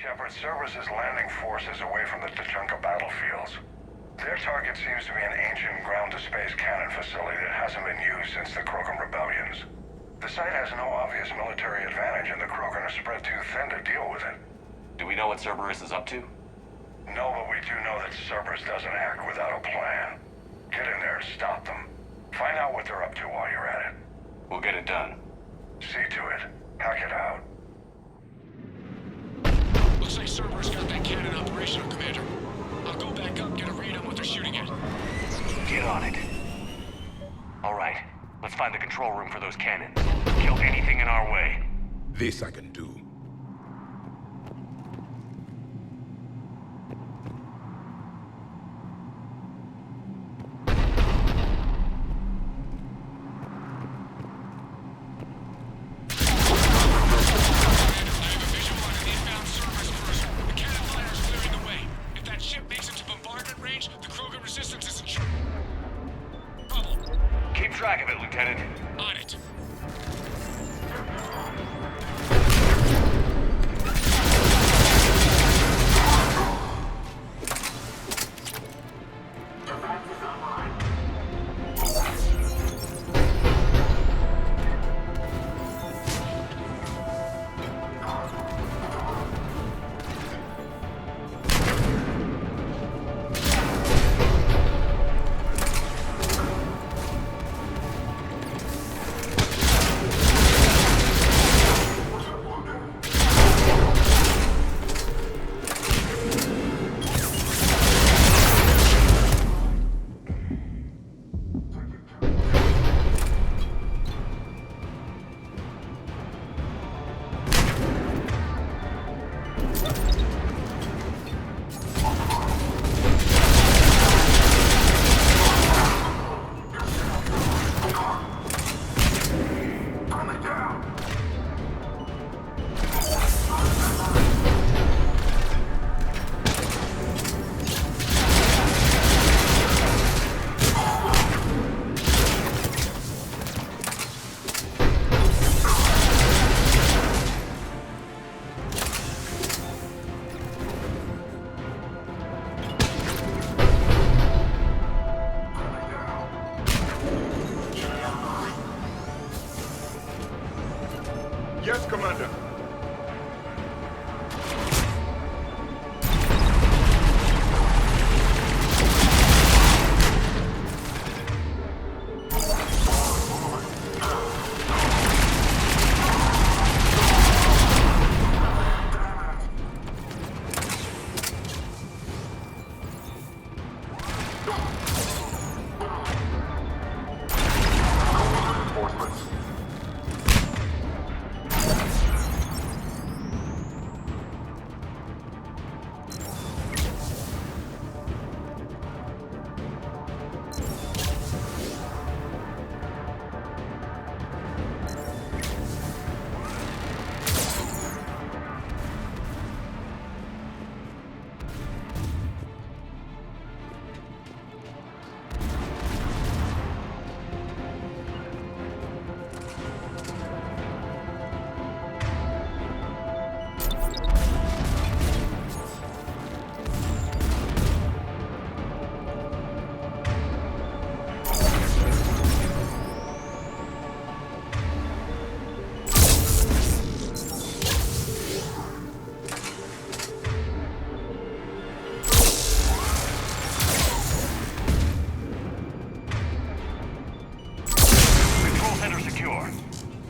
Shepard, Cerberus' landing force is away from the Tachanka battlefields. Their target seems to be an ancient ground-to-space cannon facility that hasn't been used since the Krogan rebellions. The site has no obvious military advantage, and the Krogan are spread too thin to deal with it. Do we know what Cerberus is up to? No, but we do know that Cerberus doesn't act without a plan. Get in there and stop them. Find out what they're up to while you're at it. We'll get it done. See to it. Hack it out. Looks like Cerberus got that cannon operational, Commander. I'll go back up, get a read on what they're shooting at. Get on it. All right, let's find the control room for those cannons. Kill anything in our way. This I can do. Track of it, Lieutenant. On it. Yes, Commander.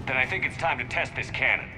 Then I think it's time to test this cannon.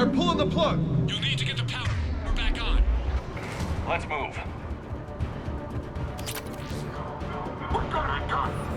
They're pulling the plug! You'll need to get the power. We're back on. Let's move. We're gonna be done.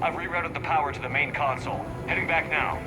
I've rerouted the power to the main console. Heading back now.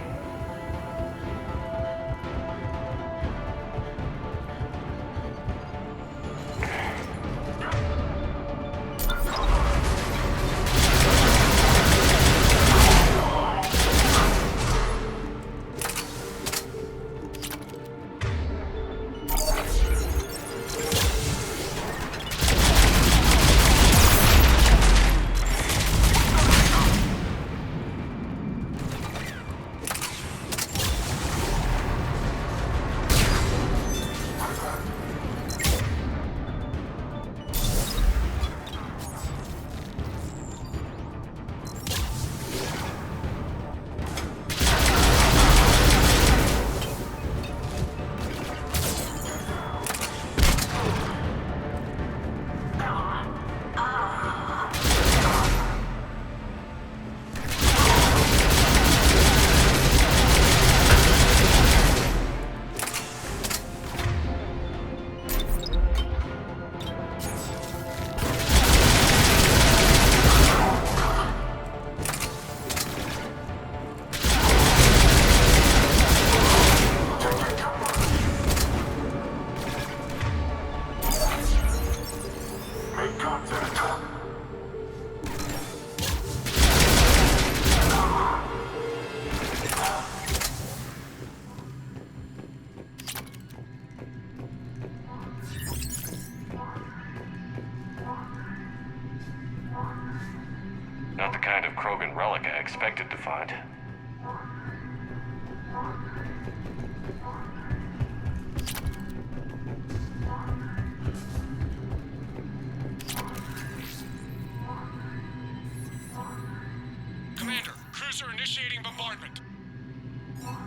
Troops are initiating bombardment.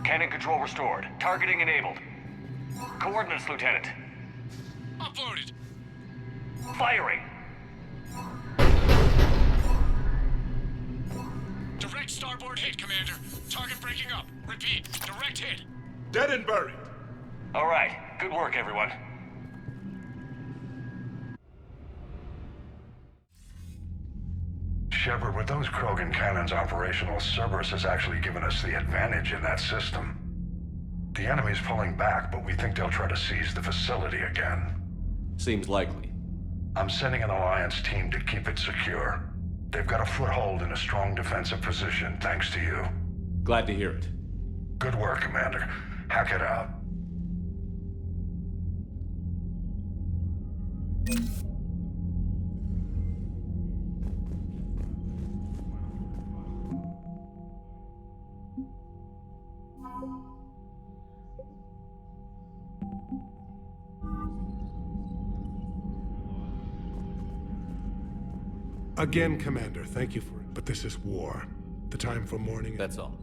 Cannon control restored. Targeting enabled. Coordinates, Lieutenant. Uploaded. Firing! Direct starboard hit, Commander. Target breaking up. Repeat, direct hit. Dead and buried. All right. Good work, everyone. Shepard, with those Krogan cannons operational, Cerberus has actually given us the advantage in that system. The enemy's pulling back, but we think they'll try to seize the facility again. Seems likely. I'm sending an Alliance team to keep it secure. They've got a foothold in a strong defensive position, thanks to you. Glad to hear it. Good work, Commander. Hack it out. Again, Commander, thank you for it. But this is war. The time for mourning. That's all.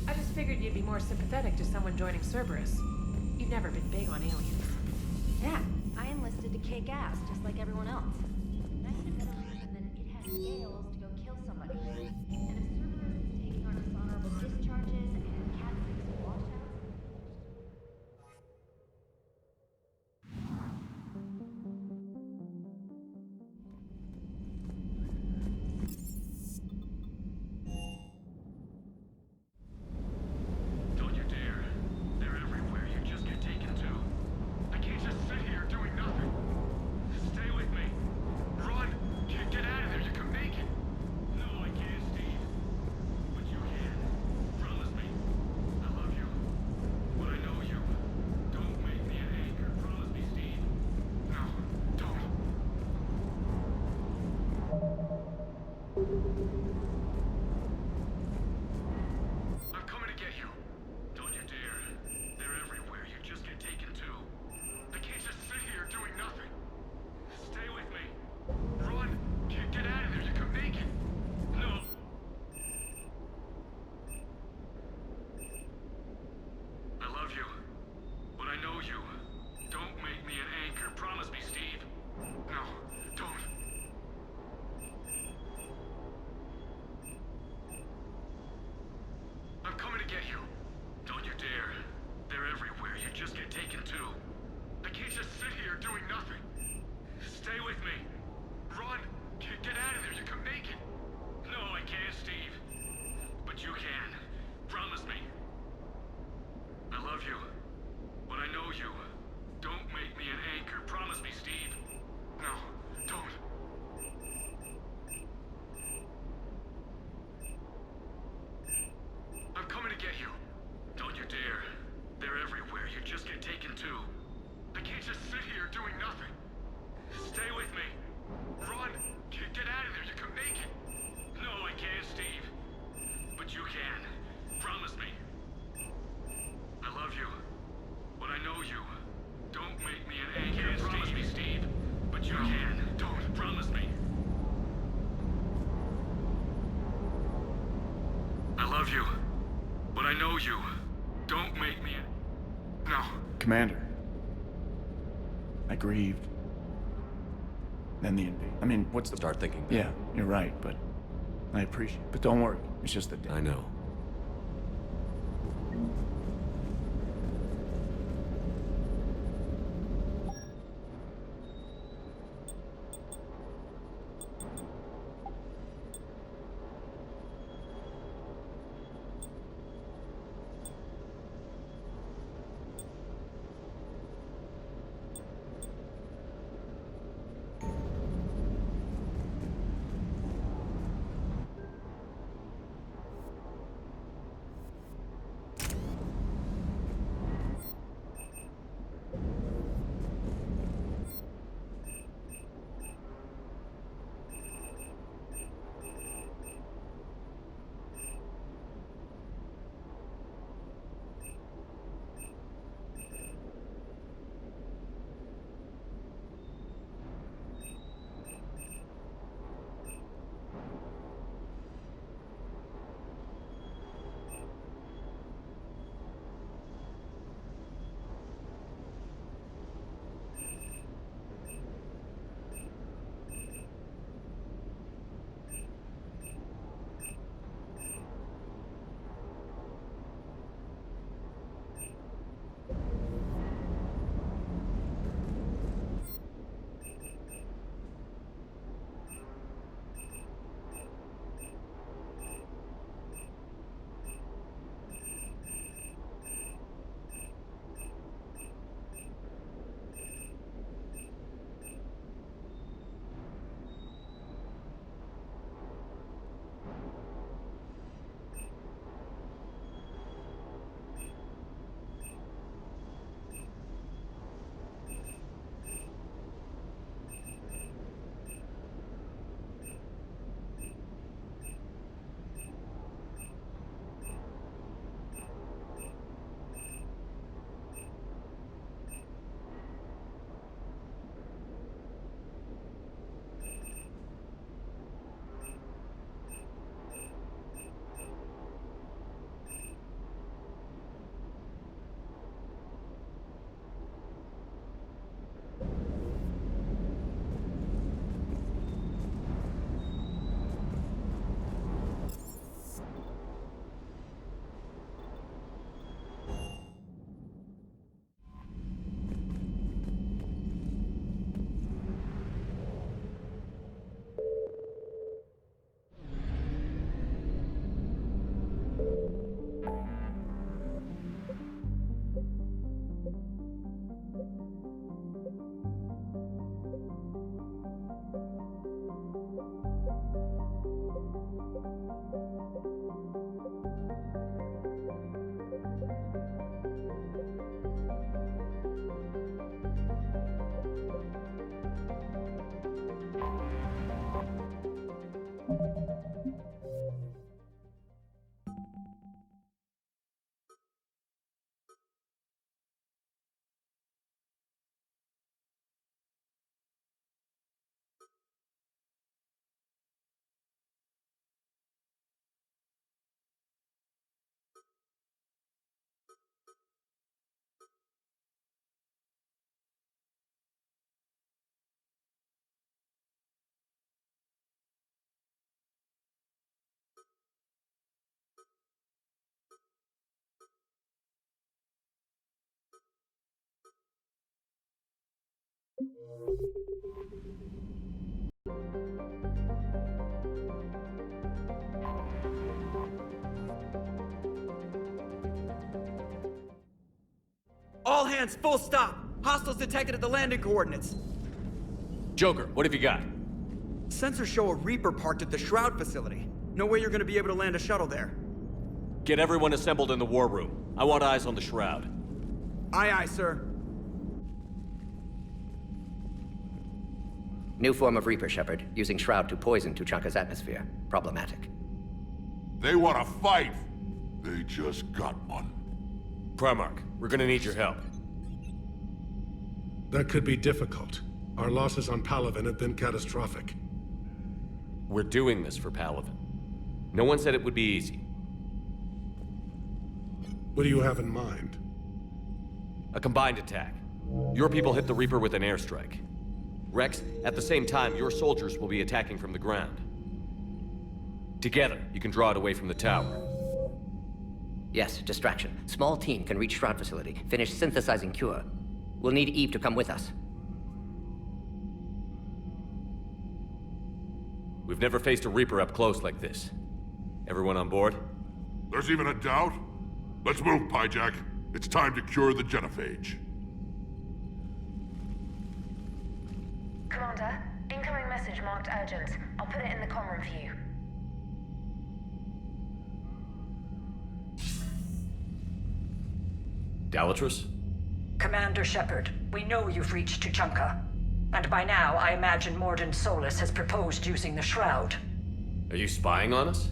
I just figured you'd be more sympathetic to someone joining Cerberus. You've never been big on aliens. Yeah, I enlisted to kick ass, just like everyone else. Nice to get a reason that it has scales to go kill somebody. And if Cerberus is taking on dishonorable discharges and Cat 6 washouts... Don't you dare. They're everywhere. You just get taken to. I can't just sit here doing nothing. Stay with me. Run. Get out of there. You can make it. No, I can't, Steve. But you can. Promise me. I love you. But I know you. Don't make me an anchor. Promise me, Steve. No, don't. I'm coming to get you. Don't you dare. They're everywhere. You just get taken to. I can't just sit here doing nothing. Stay with me. Run. Get out of there. You can make it. No. I love you. But I know you. Don't make me an anchor. Promise me, Steve. No, don't. I'm coming to get you. Don't you dare. They're everywhere. You just get taken to. I can't just sit here doing nothing. Stay with me. Run. Get out of there. You can make it. No, I can't, Steve. But you can. Promise me. I love you. But I know you. Don't make me an anchor. Promise me, Steve. No, don't. I'm coming to get you. Don't you dare. They're everywhere. You just get taken to. I can't just sit here doing nothing. Stay with me. Run. Get out of there. You can make it. No, I can't, Steve. But you can. Promise me. I love you. But I know you. Don't make me an anchor. Promise me, Steve. But you can. Don't. Promise me. I love you. But I know you. Don't make me an... No. Commander, I grieved. Then the invasion. I mean, what's the... Start thinking. Yeah, you're right, but I appreciate it. But don't worry, it's just a day. I know. All hands, full stop! Hostiles detected at the landing coordinates. Joker, what have you got? Sensors show a Reaper parked at the Shroud facility. No way you're gonna be able to land a shuttle there. Get everyone assembled in the war room. I want eyes on the Shroud. Aye, aye, sir. New form of Reaper, Shepard, using Shroud to poison Tuchanka's atmosphere. Problematic. They want to fight. They just got one. Primarch, we're gonna need your help. That could be difficult. Our losses on Palaven have been catastrophic. We're doing this for Palaven. No one said it would be easy. What do you have in mind? A combined attack. Your people hit the Reaper with an airstrike. Rex, at the same time, your soldiers will be attacking from the ground. Together, you can draw it away from the tower. Yes, distraction. Small team can reach Shroud facility, finish synthesizing cure. We'll need Eve to come with us. We've never faced a Reaper up close like this. Everyone on board? There's even a doubt? Let's move, Pyjack. It's time to cure the genophage. Commander, incoming message marked urgent. I'll put it in the comm room for you. Dalatrus? Commander Shepard, we know you've reached Tuchanka. And by now, I imagine Morden Solus has proposed using the Shroud. Are you spying on us?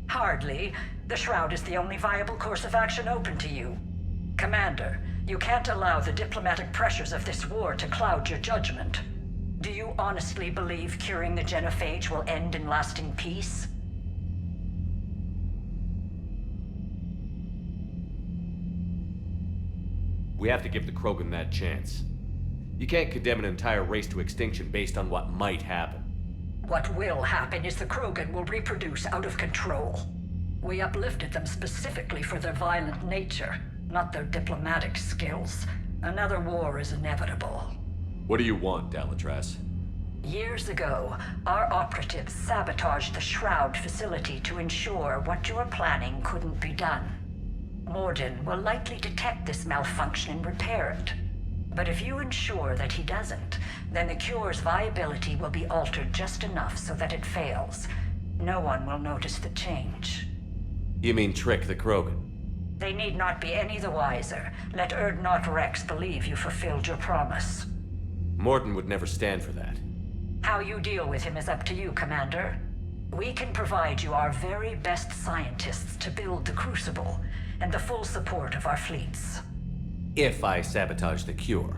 Hardly. The Shroud is the only viable course of action open to you. Commander, you can't allow the diplomatic pressures of this war to cloud your judgment. Do you honestly believe curing the genophage will end in lasting peace? We have to give the Krogan that chance. You can't condemn an entire race to extinction based on what might happen. What will happen is the Krogan will reproduce out of control. We uplifted them specifically for their violent nature, not their diplomatic skills. Another war is inevitable. What do you want, Dalatrus? Years ago, our operatives sabotaged the Shroud facility to ensure what you were planning couldn't be done. Morden will likely detect this malfunction and repair it. But if you ensure that he doesn't, then the cure's viability will be altered just enough so that it fails. No one will notice the change. You mean trick the Krogan? They need not be any the wiser. Let Urdnot Rex believe you fulfilled your promise. Morden would never stand for that. How you deal with him is up to you, Commander. We can provide you our very best scientists to build the Crucible, and the full support of our fleets. If I sabotage the cure.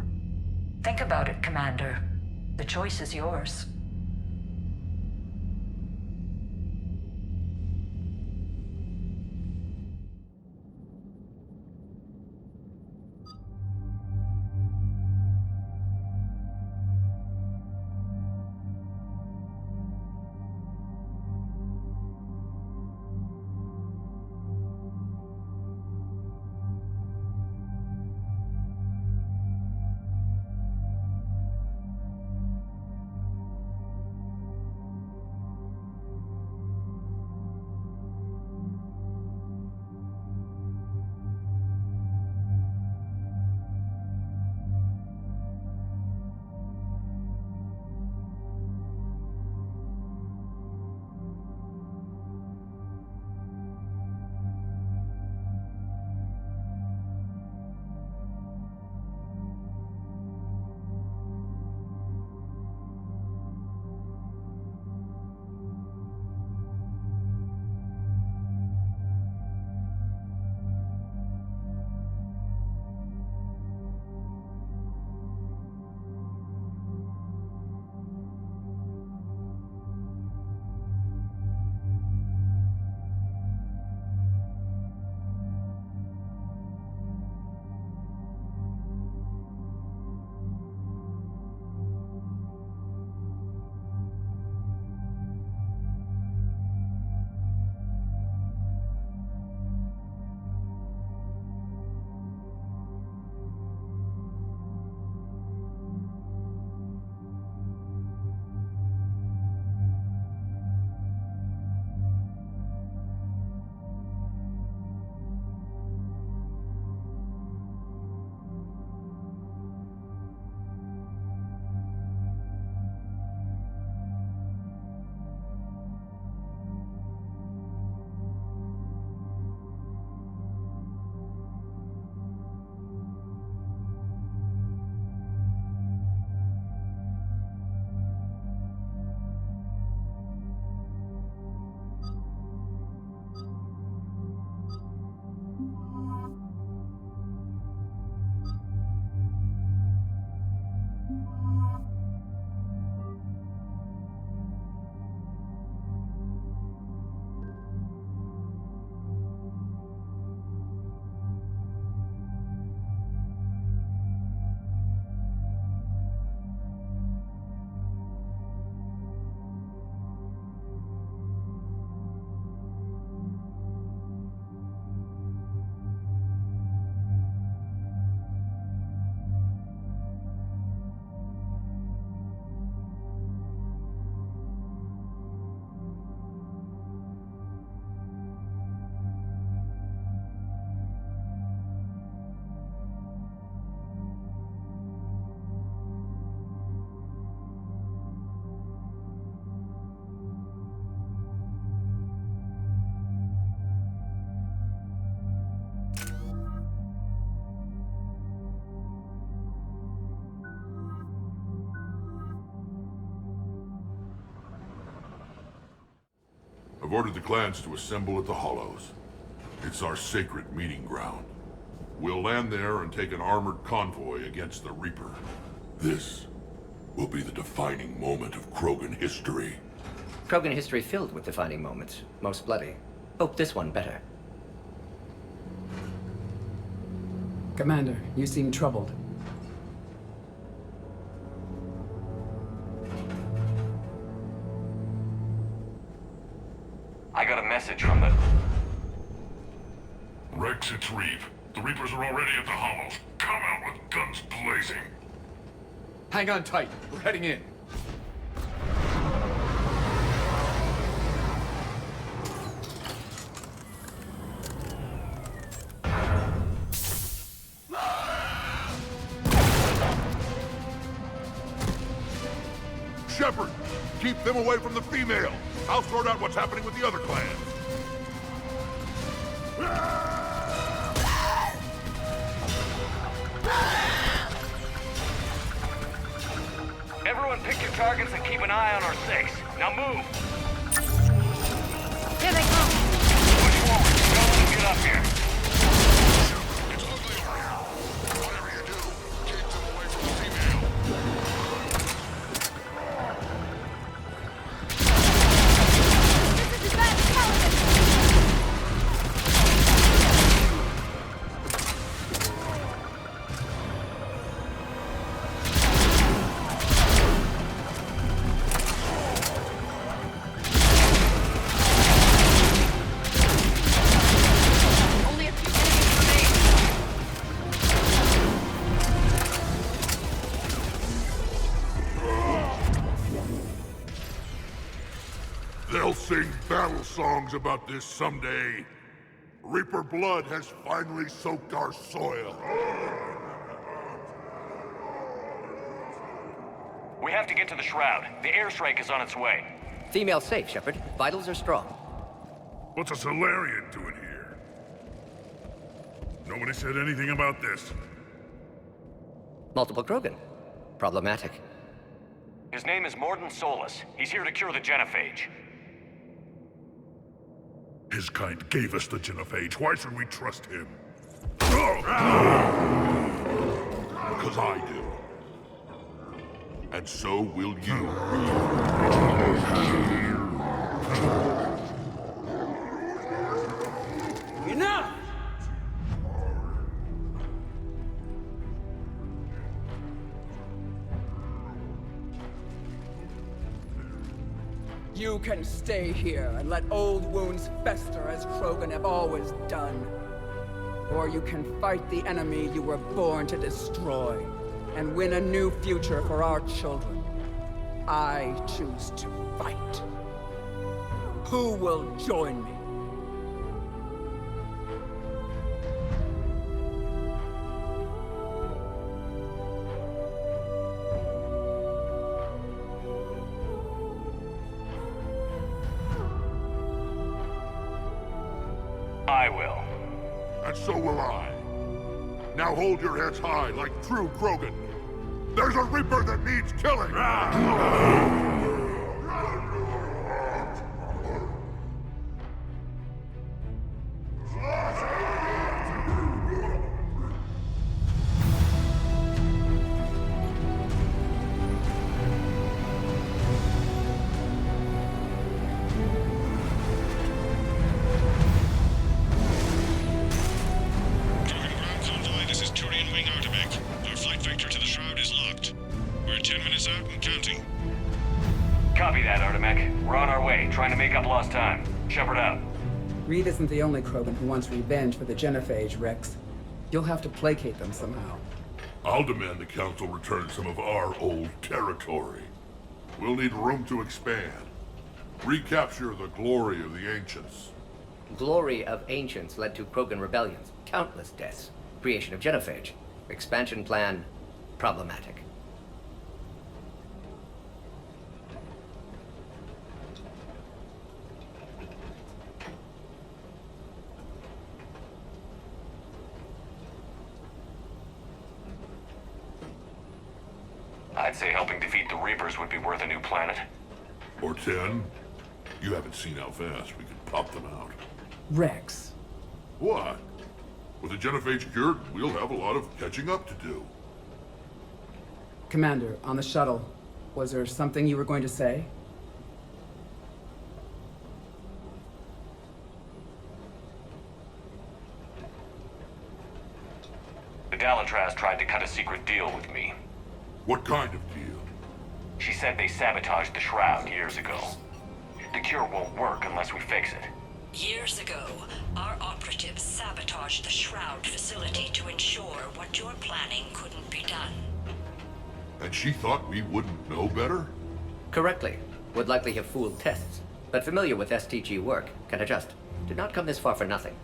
Think about it, Commander. The choice is yours. I've ordered the clans to assemble at the Hollows. It's our sacred meeting ground. We'll land there and take an armored convoy against the Reaper. This will be the defining moment of Krogan history. Krogan history filled with defining moments, most bloody. Hope this one better. Commander, you seem troubled. I got a message from the... Rex, it's Reeve. The Reapers are already at the Hollows. Come out with guns blazing. Hang on tight. We're heading in. Shepard, keep them away from the female. I'll sort out what's happening with the other clans. Everyone pick your targets and keep an eye on our 6. Now move! Here they come! Push forward. Don't let them get up here. It's ugly around. Whatever you do, keep them away from the female. This is advanced television! Only a few enemies remain. They'll sing battle songs about this someday. Reaper blood has finally soaked our soil. We have to get to the Shroud. The airstrike is on its way. Female safe, Shepard. Vitals are strong. What's a Solarian doing here? Nobody said anything about this. Multiple Krogan. Problematic. His name is Morden Solus. He's here to cure the genophage. His kind gave us the genophage. Why should we trust him? Because I do. And so will you. Enough! You can stay here and let old wounds fester as Krogan have always done. Or you can fight the enemy you were born to destroy and win a new future for our children. I choose to fight. Who will join me? I will. And so will I. Now hold your heads high like true Krogan. There's a Reaper that needs killing! Krogan ground convoy, this is Turian Wing Artemech. Our flight vector to the Shroud is locked. We're 10 minutes out and counting. Copy that, Artemech. We're on our way, trying to make up lost time. Shepard out. Reed isn't the only Krogan who wants revenge for the genophage, Rex. You'll have to placate them somehow. I'll demand the Council return some of our old territory. We'll need room to expand. Recapture the glory of the Ancients. Glory of Ancients led to Krogan rebellions, countless deaths, creation of genophage. Expansion plan, problematic. I'd say helping defeat the Reapers would be worth a new planet. Or 10. You haven't seen how fast we can pop them out. Rex. What? With the genophage cured, we'll have a lot of catching up to do. Commander, on the shuttle, was there something you were going to say? The Dalatraz tried to cut a secret deal with me. What kind of deal? She said they sabotaged the Shroud years ago. The cure won't work unless we fix it. Years ago, our operatives sabotaged the Shroud facility to ensure what you're planning couldn't be done. And she thought we wouldn't know better? Correctly. Would likely have fooled tests, but familiar with STG work, can adjust. Did not come this far for nothing.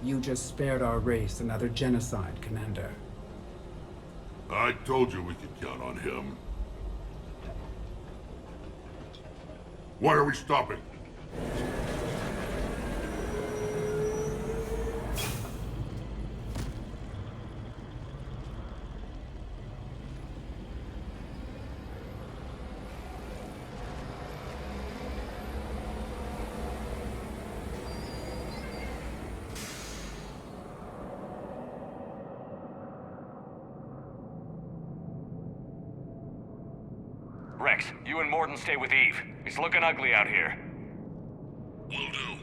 You just spared our race another genocide, Commander. I told you we could count on him. Why are we stopping? Rex, you and Morden stay with Eve. It's looking ugly out here. Will do.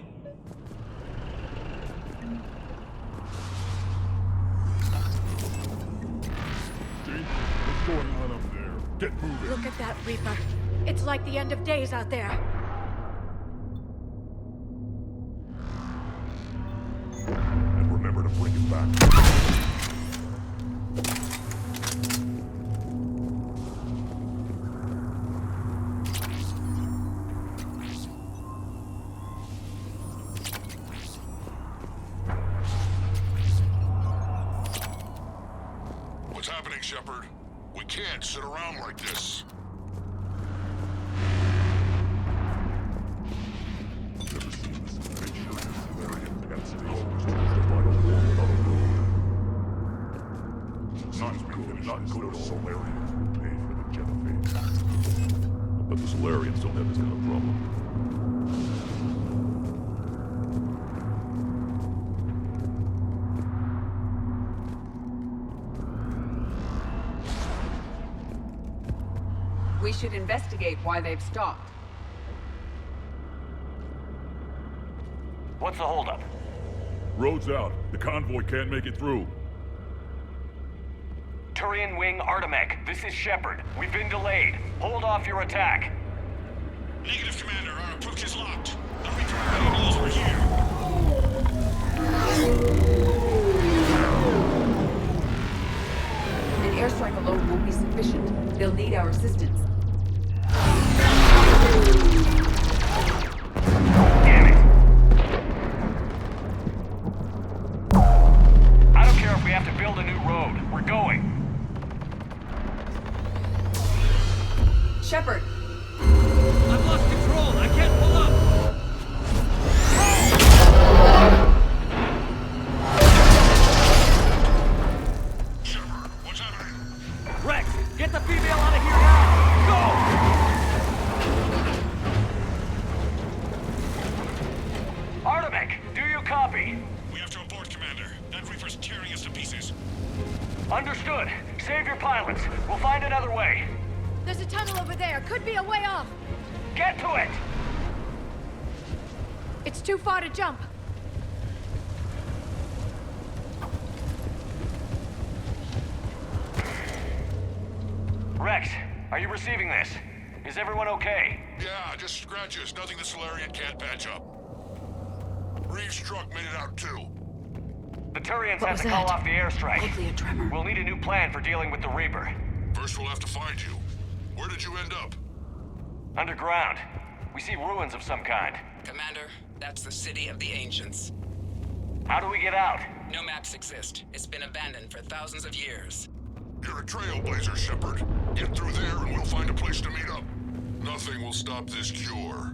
Jane, what's going on up there? Get moving. Look at that Reaper. It's like the end of days out there. And remember to bring it back. What's happening, Shepard? We can't sit around like this. Never seen this picture of Solarian density. Always choose to fight a war without a road. Not good Solarians will pay for the genophage. But the Solarians don't have this kind of problem. We should investigate why they've stopped. What's the holdup? Road's out. The convoy can't make it through. Turian Wing Artemek, this is Shepard. We've been delayed. Hold off your attack. Negative, Commander. Our approach is locked. The Reaper knows we're here. An airstrike alone won't be sufficient. They'll need our assistance. Damn it. I don't care if we have to build a new road. We're going. Shepard! I've lost control. I can't pull up. Shepard, what's happening? Rex, get the female out of here now. Go! Artemek, do you copy? We have to abort, Commander. That Reaper's tearing us to pieces. Understood. Save your pilots. We'll find another way. There's a tunnel over there. Could be a way off. Get to it! It's too far to jump. Rex, are you receiving this? Is everyone okay? Yeah, just scratches. Nothing the Solarian can't patch up. Reeves' truck made it out too. The Turians What have was to call that? off the airstrike. Likely a tremor. We'll need a new plan for dealing with the Reaper. First we'll have to find you. Where did you end up? Underground. We see ruins of some kind. Commander, that's the city of the ancients. How do we get out? No maps exist. It's been abandoned for thousands of years. You're a trailblazer, Shepard. Get through there and we'll find a place to meet up. Nothing will stop this cure.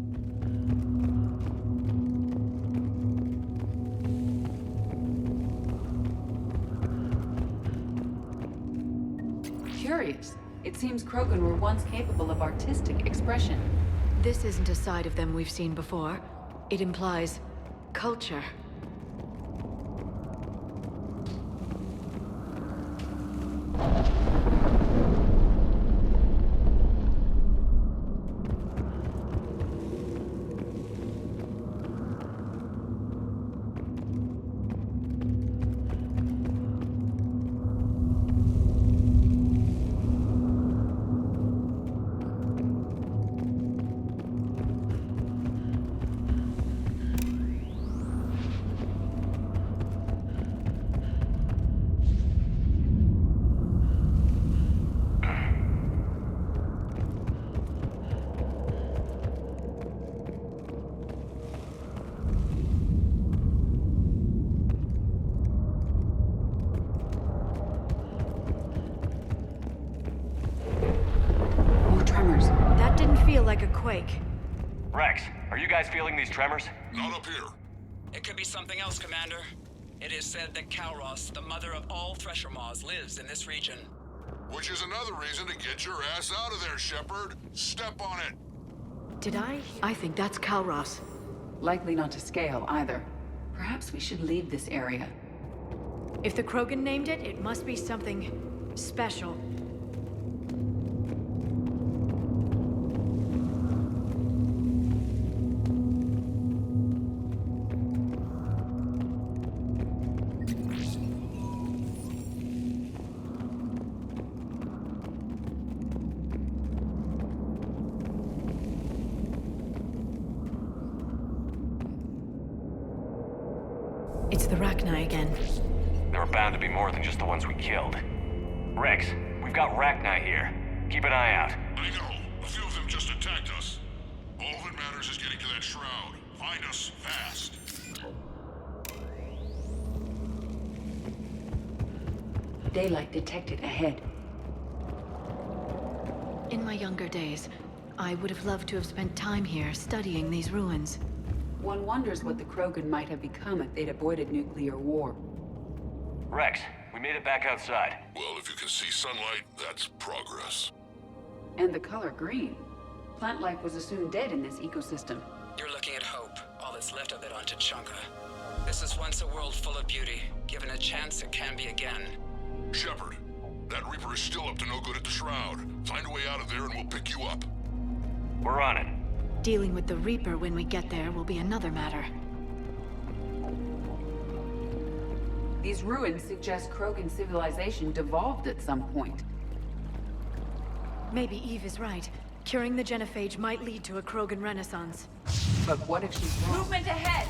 Curious. It seems Krogan were once capable of artistic expression. This isn't a side of them we've seen before. It implies culture. Like a quake. Rex, are you guys feeling these tremors? Not up here. It could be something else, Commander. It is said that Kalros, the mother of all Thresher Maws, lives in this region. Which is another reason to get your ass out of there, Shepard. Step on it. Did I? I think that's Kalros. Likely not to scale, either. Perhaps we should leave this area. If the Krogan named it, it must be something special. It's the Rachni again. There are bound to be more than just the ones we killed. Rex, we've got Rachni here. Keep an eye out. I know. A few of them just attacked us. All that matters is getting to that shroud. Find us fast. Daylight detected ahead. In my younger days, I would have loved to have spent time here studying these ruins. One wonders what the Krogan might have become if they'd avoided nuclear war. Rex, we made it back outside. Well, if you can see sunlight, that's progress. And the color green. Plant life was assumed dead in this ecosystem. You're looking at hope, all that's left of it on Tachanka. This is once a world full of beauty. Given a chance, it can be again. Shepard, that Reaper is still up to no good at the Shroud. Find a way out of there and we'll pick you up. We're on it. Dealing with the Reaper when we get there will be another matter. These ruins suggest Krogan civilization devolved at some point. Maybe Eve is right. Curing the genophage might lead to a Krogan renaissance. But what if she's wrong? Movement ahead!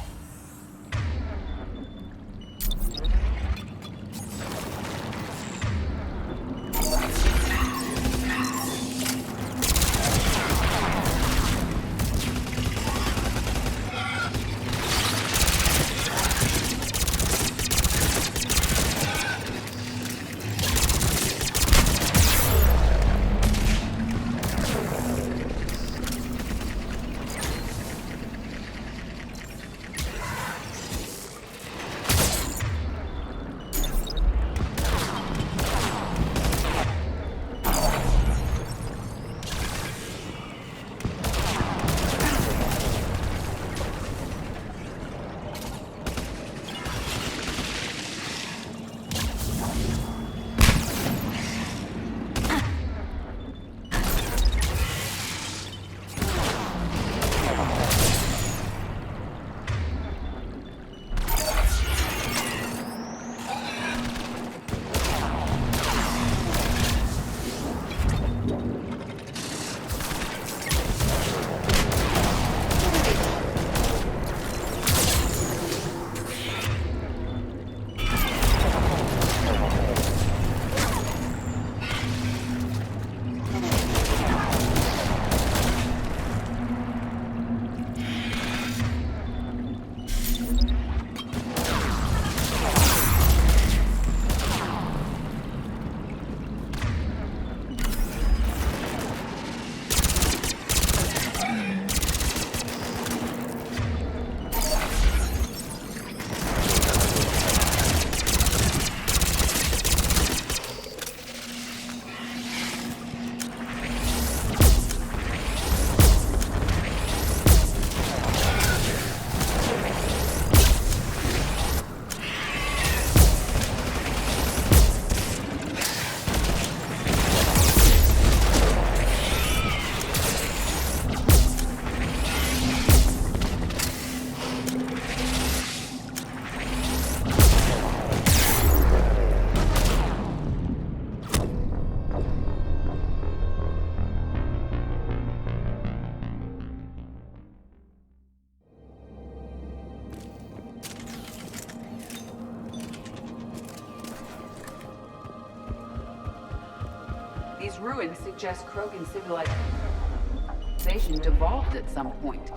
ruins suggest Krogan civilization devolved at some point.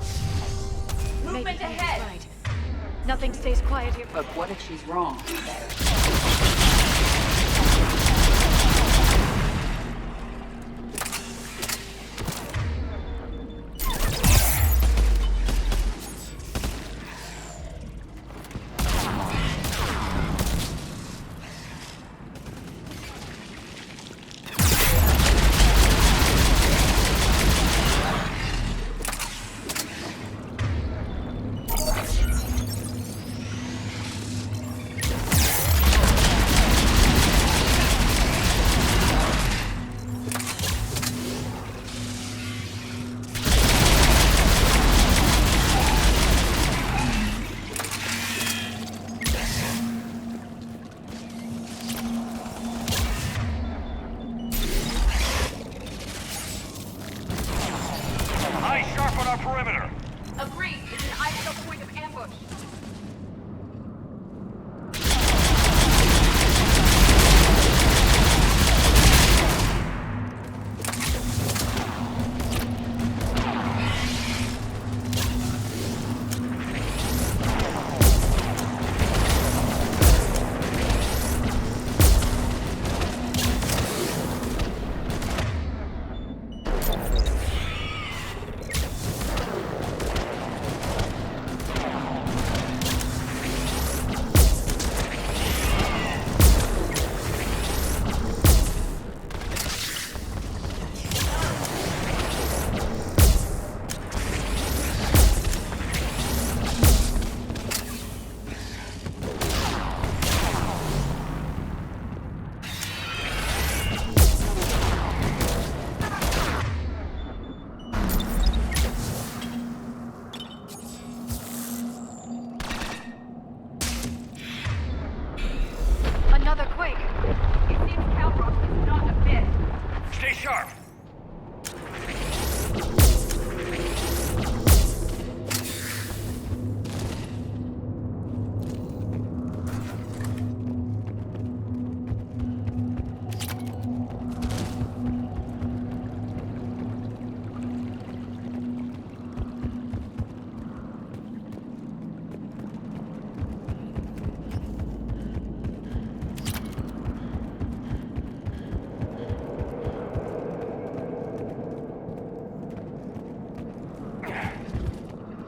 Movement ahead! Right. Nothing stays quiet here. But what if she's wrong?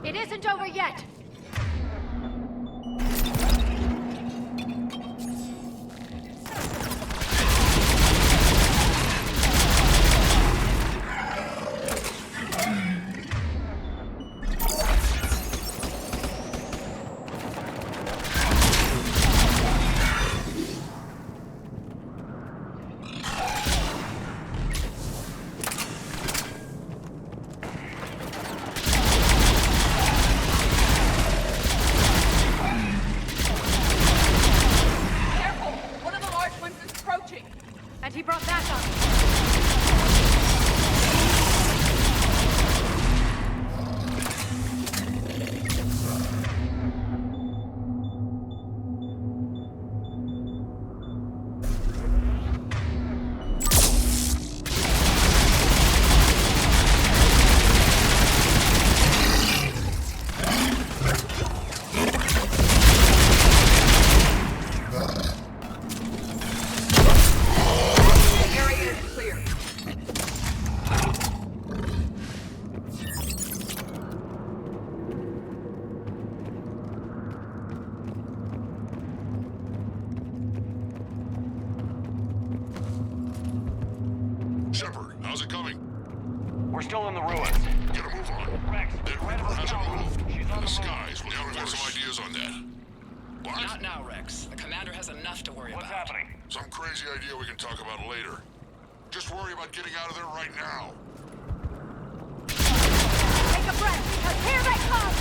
It isn't over yet! And he brought that up. How's it coming? We're still in the ruins. Get a move on. Rex, That Reaper hasn't moved. And the skies will have some ideas on that. What? Not now, Rex. The commander has enough to worry What's about. happening? Some crazy idea we can talk about later. Just worry about getting out of there right now. Take a breath, because here they come!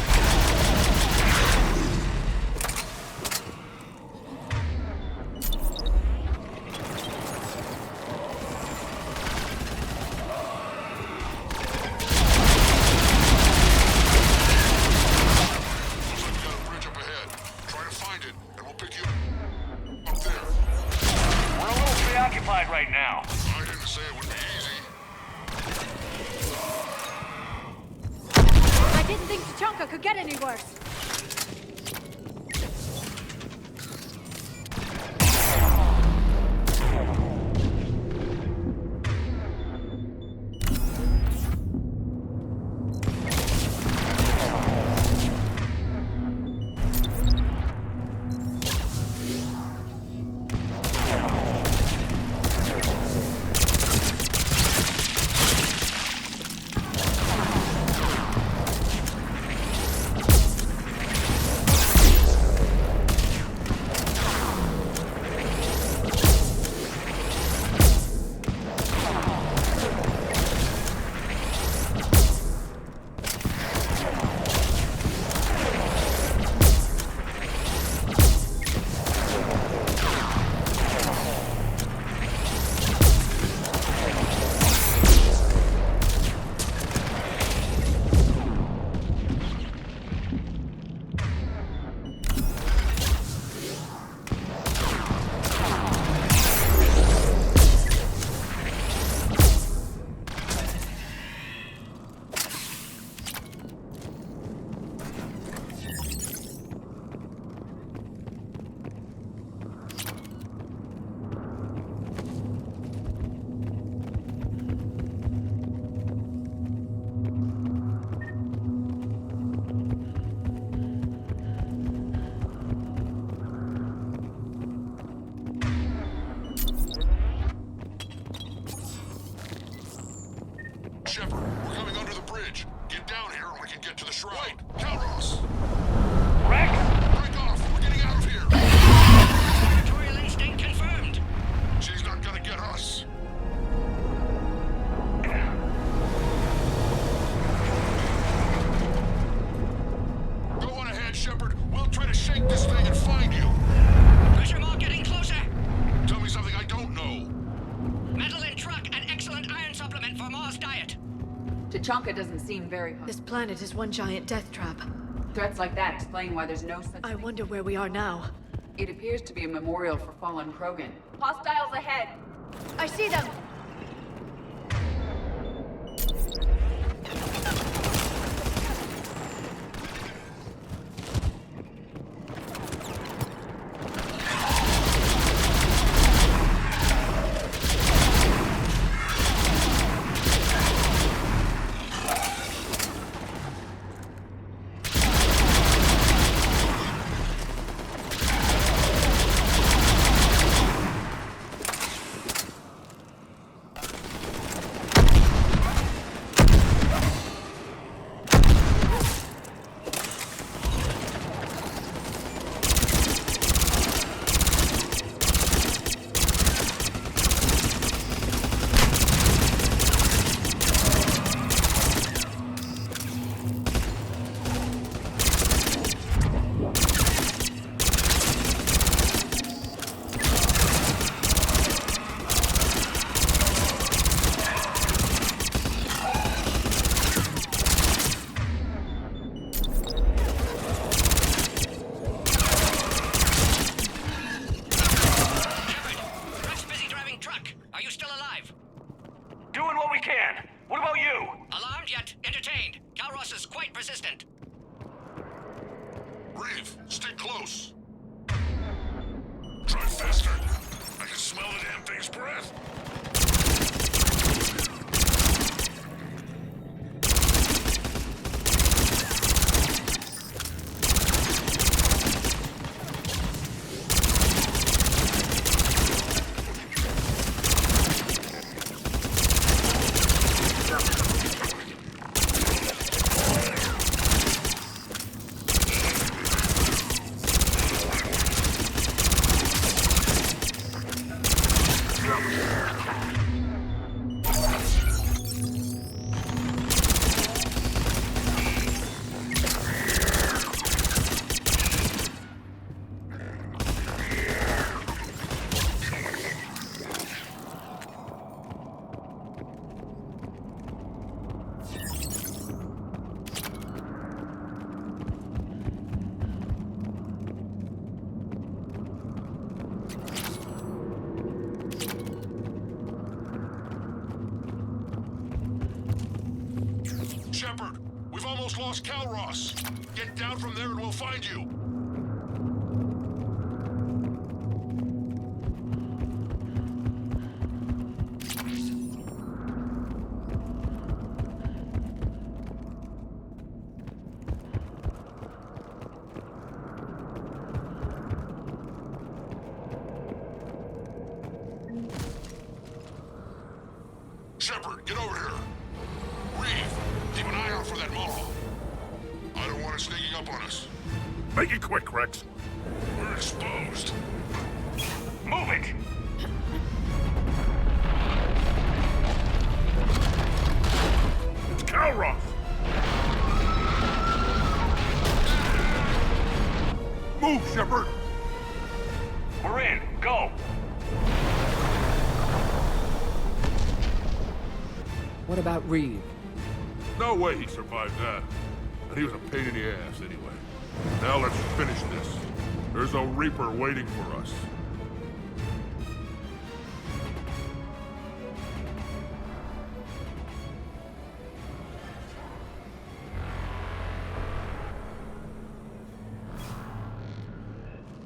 Right now. I didn't say it would be easy. Didn't think Tachanka could get any worse. Shepard, we're coming under the bridge. Get down here and we can get to the shroud. Wait, Calros! Rex! Break off! We're getting out of here! Territorial instinct confirmed. She's not gonna get us. Go on ahead, Shepard. We'll try to shake this thing and find you. Pressure mark getting closer. Tell me something I don't know. Metal in truck and excellent iron supplement for Mars diet. Tachanka doesn't seem very hot. This planet is one giant death trap. Threats like that explain why there's no such I wonder where we are now. It appears to be a memorial for fallen Krogan. Hostiles ahead! I see them. Doing what we can. What about you? Alarmed yet entertained. Calros is quite persistent. Reeve, stick close. Try faster. I can smell the damn thing's breath. almost lost Calros. Get down from there and we'll find you. Shepard, get over here. Reeve, keep an eye out for that mall. I don't want it sneaking up on us. Make it quick, Rex. We're exposed. Move it! It's Calros! Move, Shepard! We're in. Go! What about Reeve? No way he survived that. And he was a pain in the ass anyway. Now let's finish this. There's a Reaper waiting for us.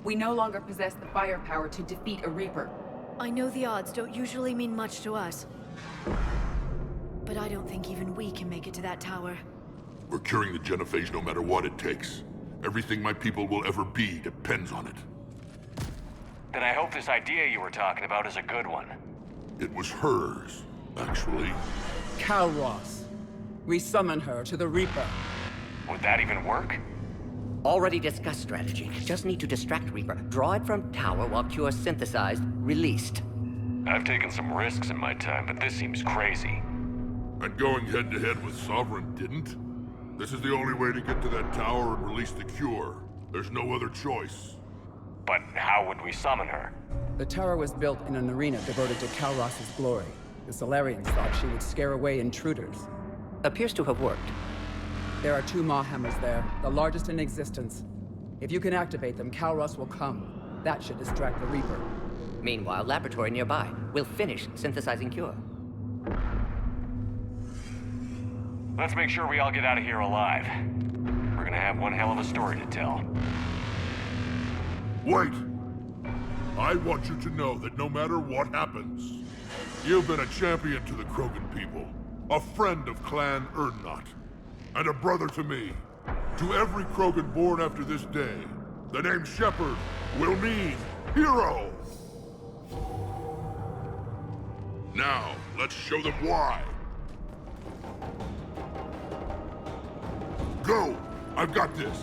We no longer possess the firepower to defeat a Reaper. I know the odds don't usually mean much to us. But I don't think even we can make it to that tower. We're curing the genophage no matter what it takes. Everything my people will ever be depends on it. Then I hope this idea you were talking about is a good one. It was hers, actually. Calros. We summon her to the Reaper. Would that even work? Already discussed strategy. Just need to distract Reaper. Draw it from tower while Cure synthesized, released. I've taken some risks in my time, but this seems crazy. And going head-to-head with Sovereign didn't? This is the only way to get to that tower and release the cure. There's no other choice. But how would we summon her? The tower was built in an arena devoted to Calros' glory. The Solarians thought she would scare away intruders. Appears to have worked. There are 2 Maw hammers there, the largest in existence. If you can activate them, Calros will come. That should distract the Reaper. Meanwhile, laboratory nearby. We'll finish synthesizing Cure. Let's make sure we all get out of here alive. We're gonna have one hell of a story to tell. Wait! I want you to know that no matter what happens, you've been a champion to the Krogan people, a friend of Clan Erdnot, and a brother to me. To every Krogan born after this day, the name Shepard will mean hero! Now, let's show them why. Go! I've got this!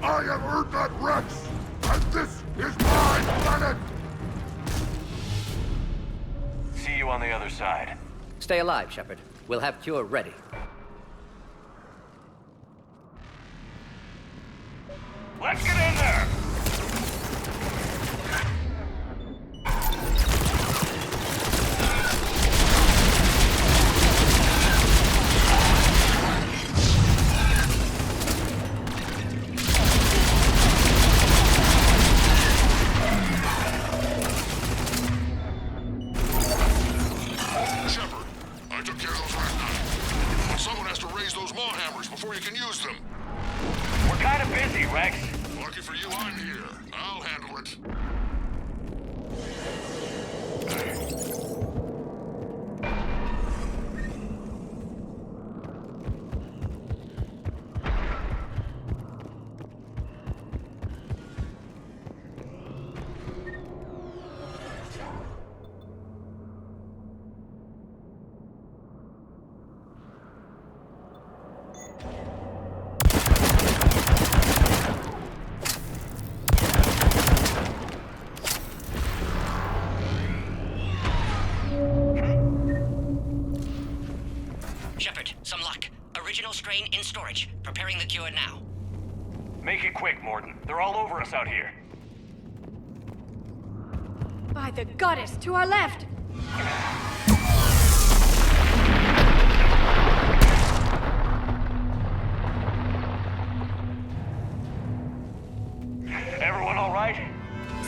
I am Erdnot Rex, and this is my planet! See you on the other side. Stay alive, Shepard. We'll have Cure ready. Let's get in there! Before you can use them. We're kind of busy, Rex. Lucky for you, I'm here. I'll handle it. In storage. Preparing the cure now. Make it quick, Morden. They're all over us out here. By the goddess, to our left! Everyone all right?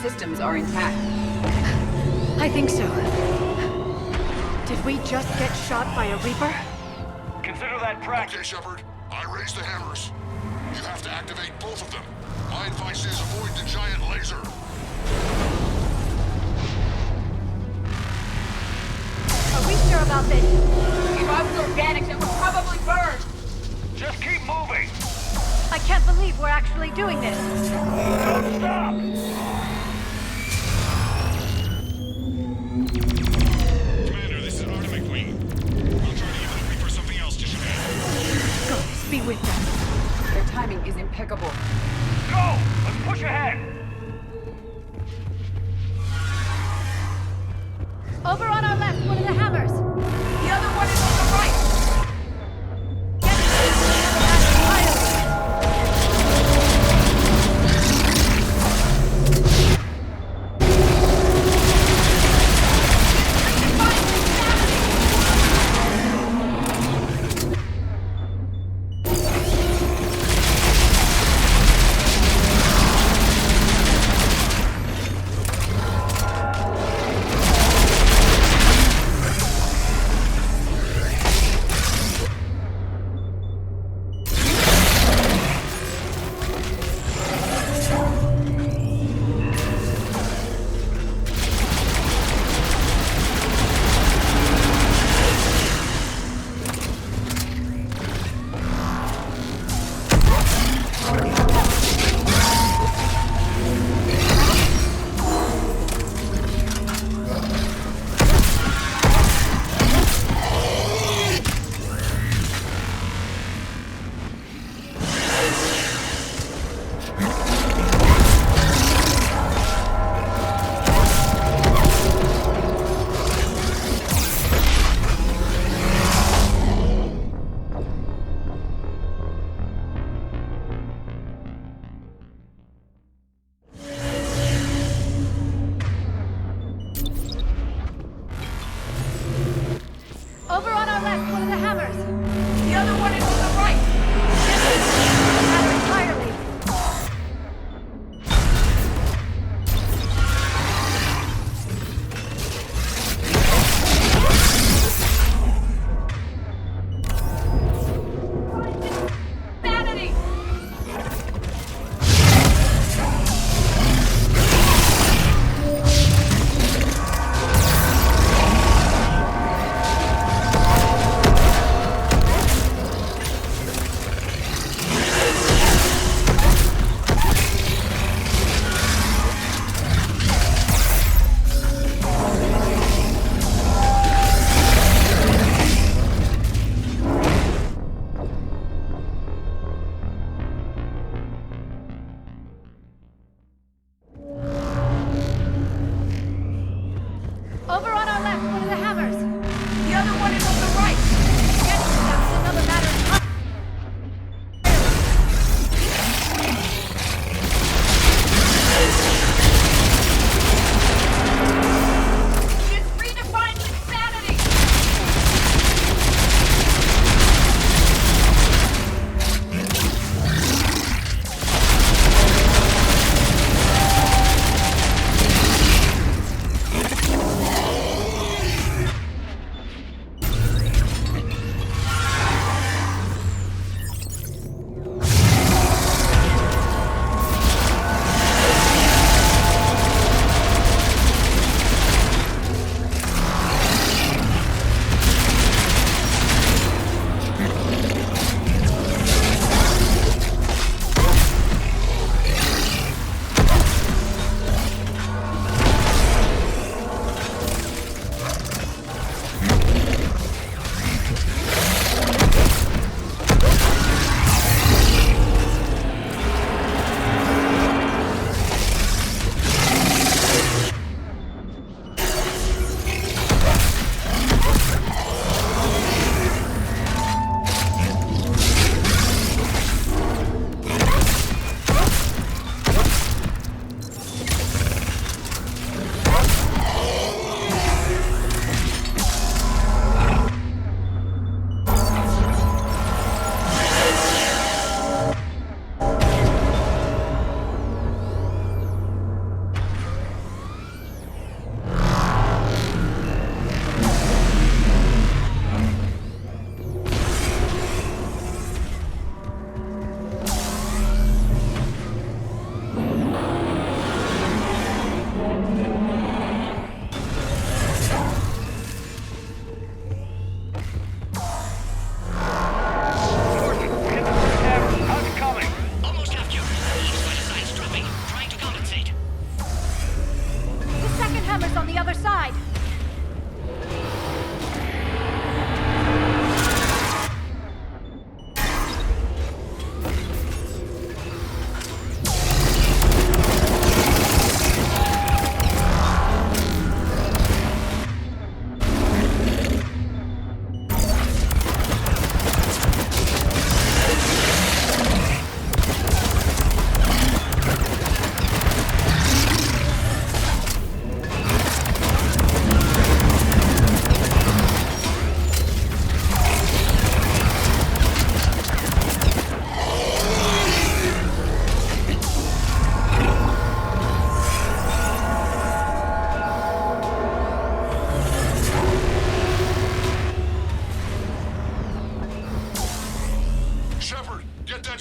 Systems are intact. I think so. Did we just get shot by a Reaper? Consider that practice. Okay, Shepard. I raised the hammers. You have to activate both of them. My advice is avoid the giant laser. Are we sure about this? If I was organic, it would probably burn. Just keep moving. I can't believe we're actually doing this. Don't stop! Commander, this is Artemis Queen. I'll try to give the Reaper something else to shoot at. Goddess be with them. Their timing is impeccable. Go! Let's push ahead! Over on our left, one of the hammers. The other one is on the right.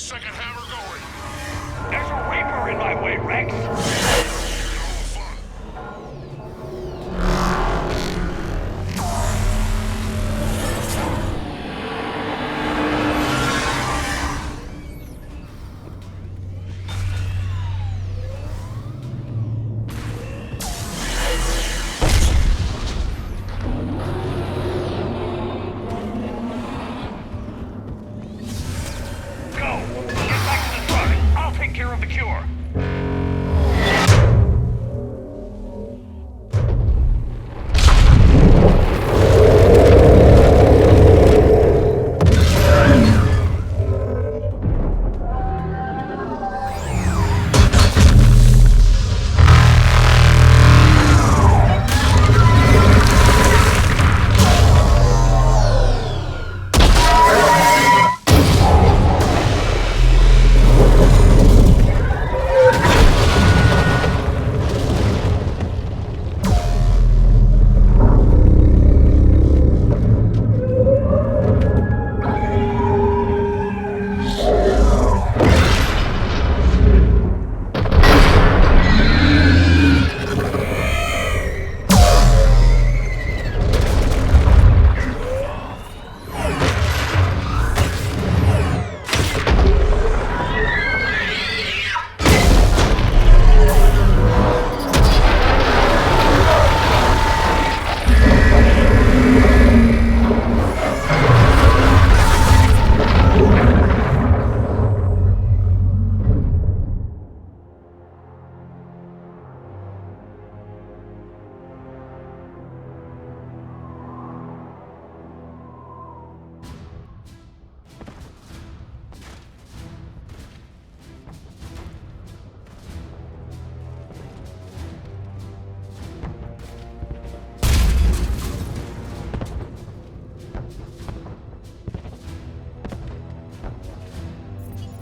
second hammer going. There's a Reaper in my way, Rex.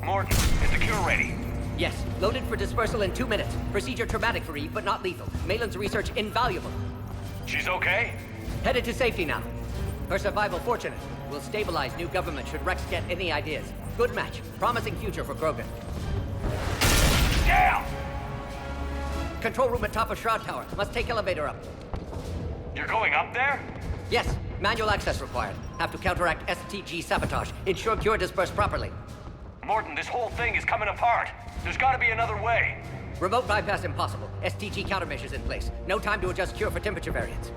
Morton, is the cure ready? Yes, loaded for dispersal in 2 minutes. Procedure traumatic for Eve, but not lethal. Malin's research invaluable. She's okay? Headed to safety now. Her survival fortunate. Will stabilize new government should Rex get any ideas. Good match. Promising future for Krogan. Down! Control room at top of Shroud Tower. Must take elevator up. You're going up there? Yes, manual access required. Have to counteract STG sabotage. Ensure cure dispersed properly. Morton, this whole thing is coming apart. There's gotta be another way. Remote bypass impossible. STG countermeasures in place. No time to adjust cure for temperature variance.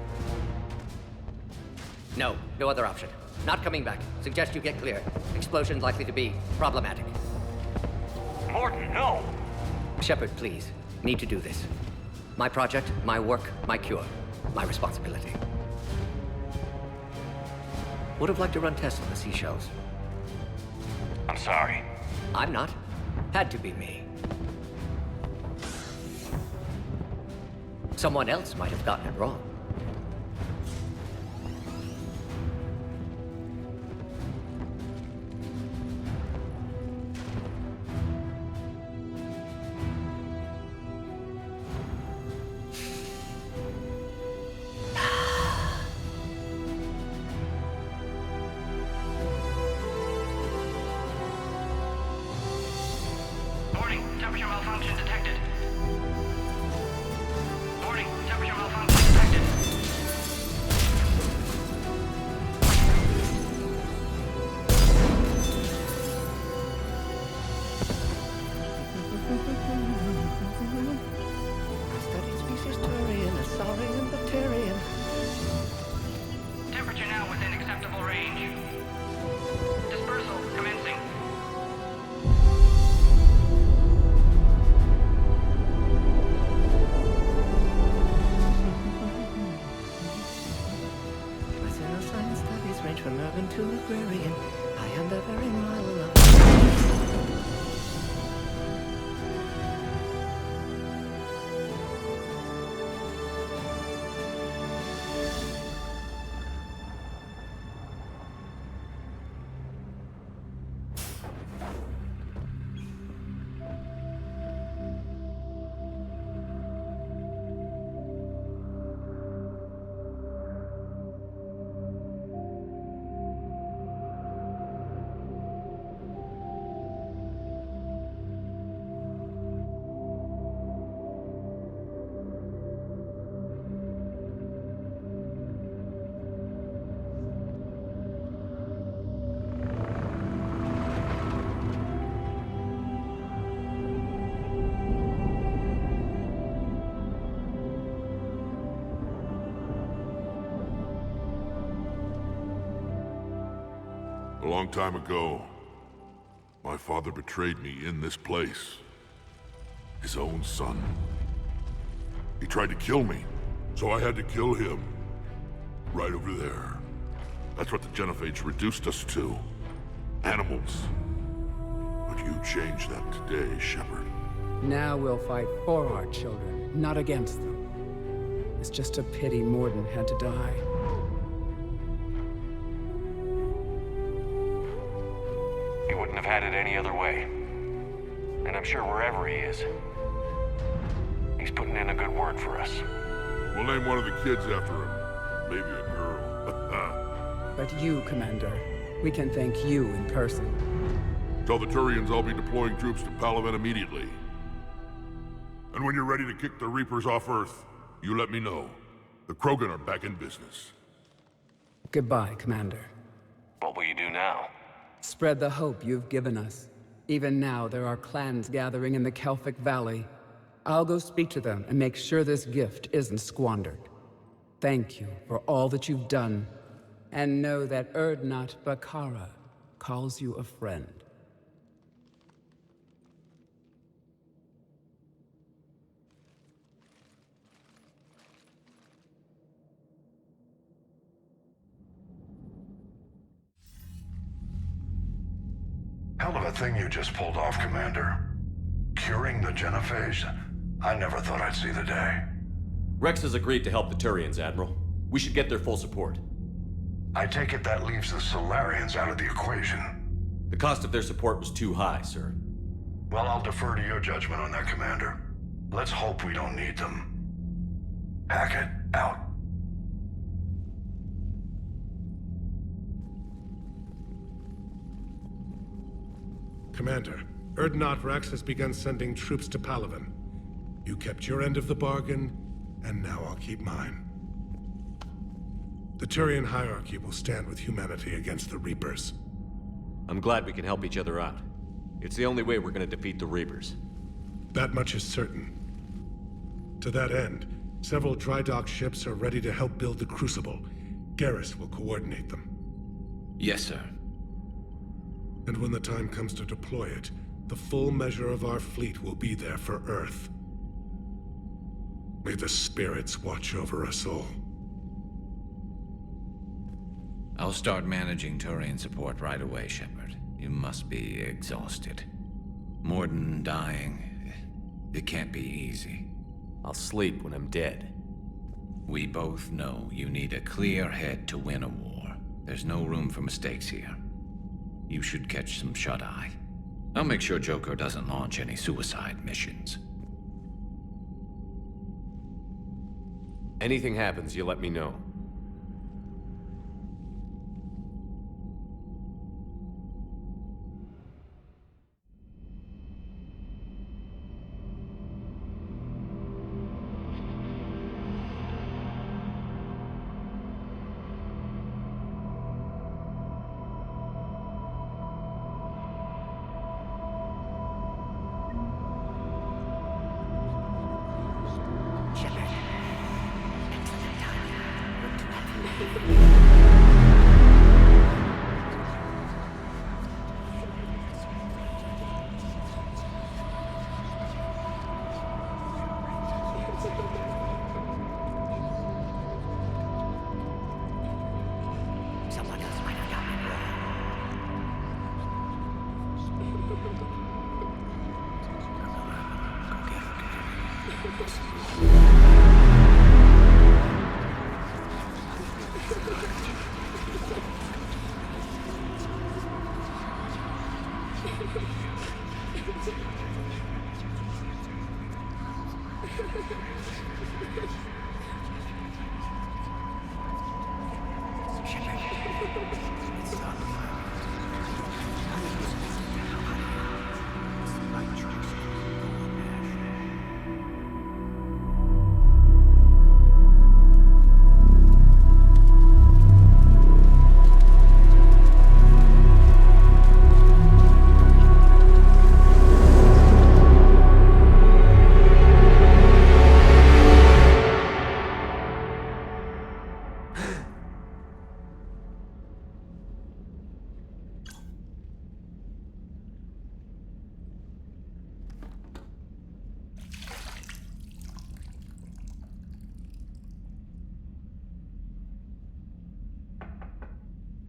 No other option. Not coming back. Suggest you get clear. Explosion likely to be problematic. Morton, no! Shepard, please. Need to do this. My project, my work, my cure. My responsibility. Would have liked to run tests on the seashells. I'm sorry. I'm not. Had to be me. Someone else might have gotten it wrong. Temperature malfunction detected. Warning, temperature malfunction detected. I studied species Turian, Asarian, Bacterian. Temperature now within acceptable range. Dispersal commencing. From urban to agrarian, I am the very model of... A long time ago, my father betrayed me in this place. His own son. He tried to kill me, so I had to kill him. Right over there. That's what the genophage reduced us to. Animals. But you changed that today, Shepard. Now we'll fight for our children, not against them. It's just a pity Morden had to die. He wouldn't have had it any other way. And I'm sure wherever he is, he's putting in a good word for us. We'll name one of the kids after him. Maybe a girl. But you, Commander, we can thank you in person. Tell the Turians I'll be deploying troops to Palaven immediately. And when you're ready to kick the Reapers off Earth, you let me know. The Krogan are back in business. Goodbye, Commander. What will you do now? Spread the hope you've given us. Even now, there are clans gathering in the Kelphic Valley. I'll go speak to them and make sure this gift isn't squandered. Thank you for all that you've done. And know that Erdnot Bakara calls you a friend. Hell of a thing you just pulled off, Commander. Curing the genophage? I never thought I'd see the day. Rex has agreed to help the Turians, Admiral. We should get their full support. I take it that leaves the Solarians out of the equation. The cost of their support was too high, sir. Well, I'll defer to your judgment on that, Commander. Let's hope we don't need them. Hackett, out. Commander, Erdnot Rex has begun sending troops to Palaven. You kept your end of the bargain, and now I'll keep mine. The Turian hierarchy will stand with humanity against the Reapers. I'm glad we can help each other out. It's the only way we're gonna defeat the Reapers. That much is certain. To that end, several dry dock ships are ready to help build the Crucible. Garrus will coordinate them. Yes, sir. And when the time comes to deploy it, the full measure of our fleet will be there for Earth. May the spirits watch over us all. I'll start managing Turian support right away, Shepard. You must be exhausted. Morden dying, it can't be easy. I'll sleep when I'm dead. We both know you need a clear head to win a war. There's no room for mistakes here. You should catch some shut-eye. I'll make sure Joker doesn't launch any suicide missions. Anything happens, you let me know.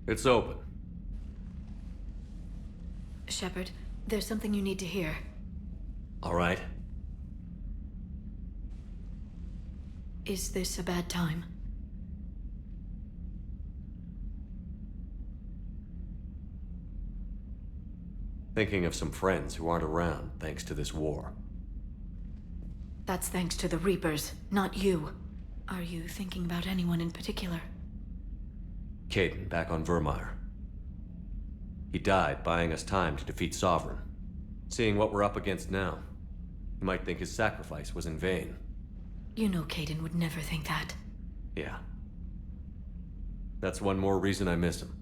It's open. Shepard, there's something you need to hear. All right. Is this a bad time? Thinking of some friends who aren't around thanks to this war. That's thanks to the Reapers, not you. Are you thinking about anyone in particular? Caden, back on Vermeer. He died buying us time to defeat Sovereign. Seeing what we're up against now, you might think his sacrifice was in vain. You know Caden would never think that. Yeah. That's one more reason I miss him.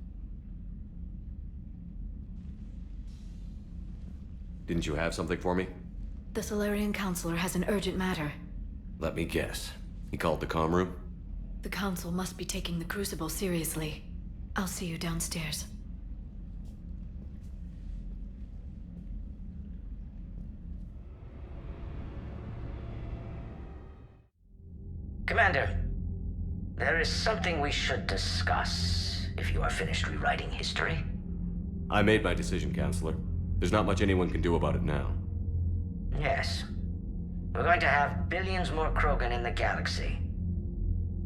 Didn't you have something for me? The Solarian Counselor has an urgent matter. Let me guess. He called the comm room? The Council must be taking the Crucible seriously. I'll see you downstairs. Commander, there is something we should discuss, if you are finished rewriting history. I made my decision, Counselor. There's not much anyone can do about it now. Yes. We're going to have billions more Krogan in the galaxy.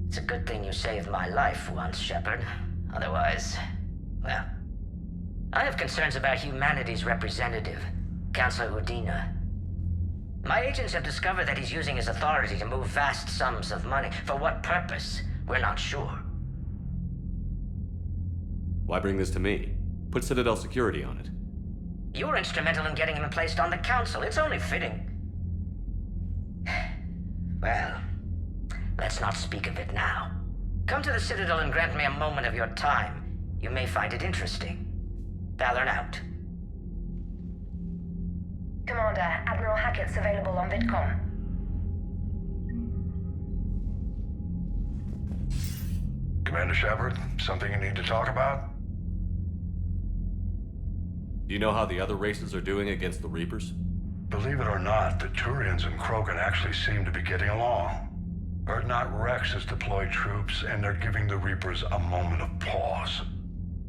It's a good thing you saved my life once, Shepard. Otherwise, well... I have concerns about humanity's representative, Counselor Udina. My agents have discovered that he's using his authority to move vast sums of money. For what purpose? We're not sure. Why bring this to me? Put Citadel security on it. You were instrumental in getting him placed on the Council. It's only fitting. Well, let's not speak of it now. Come to the Citadel and grant me a moment of your time. You may find it interesting. Valorn out. Commander, Admiral Hackett's available on VidCom. Commander Shepard, something you need to talk about? Do you know how the other races are doing against the Reapers? Believe it or not, the Turians and Krogan actually seem to be getting along. Urdnot Rex has deployed troops, and they're giving the Reapers a moment of pause.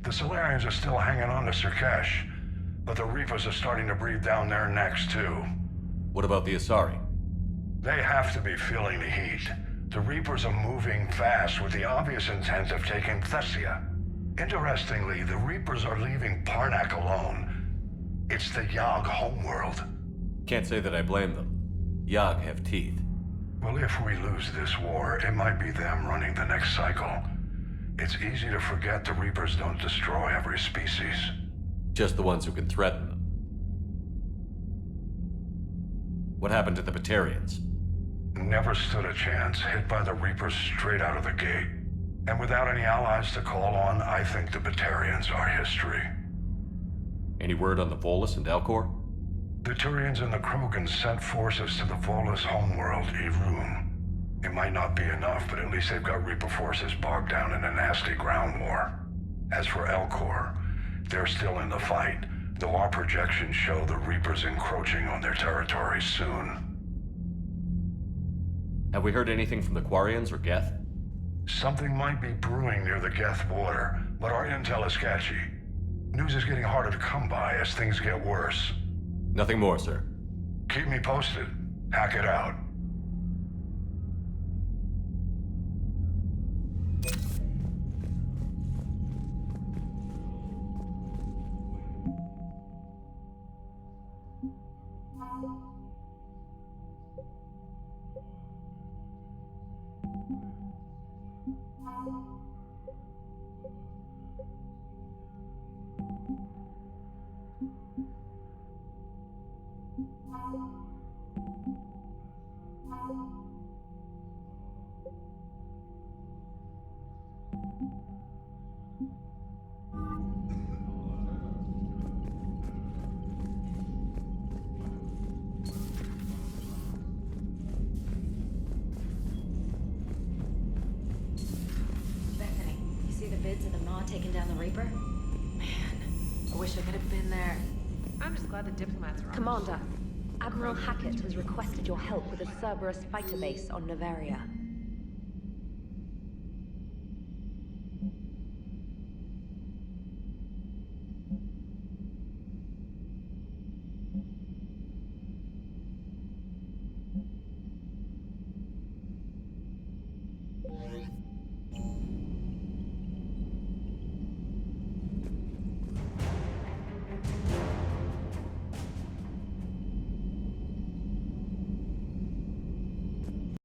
The Solarians are still hanging on to Surkesh, but the Reapers are starting to breathe down their necks, too. What about the Asari? They have to be feeling the heat. The Reapers are moving fast with the obvious intent of taking Thessia. Interestingly, the Reapers are leaving Parnak alone. It's the Yogg homeworld. Can't say that I blame them. Yogg have teeth. Well, if we lose this war, it might be them running the next cycle. It's easy to forget the Reapers don't destroy every species. Just the ones who can threaten them. What happened to the Batarians? Never stood a chance, hit by the Reapers straight out of the gate. And without any allies to call on, I think the Batarians are history. Any word on the Volus and Elcor? The Turians and the Krogan sent forces to the Volus homeworld, Irun. It might not be enough, but at least they've got Reaper forces bogged down in a nasty ground war. As for Elcor, they're still in the fight, though our projections show the Reapers encroaching on their territory soon. Have we heard anything from the Quarians or Geth? Something might be brewing near the Geth border, but our intel is sketchy. News is getting harder to come by as things get worse. Nothing more, sir. Keep me posted. Hackett out. Taking down the Reaper? Man, I wish I could have been there. I'm just glad the diplomats are on. Commander, Admiral Hackett has requested your help with a Cerberus fighter base on Novaria.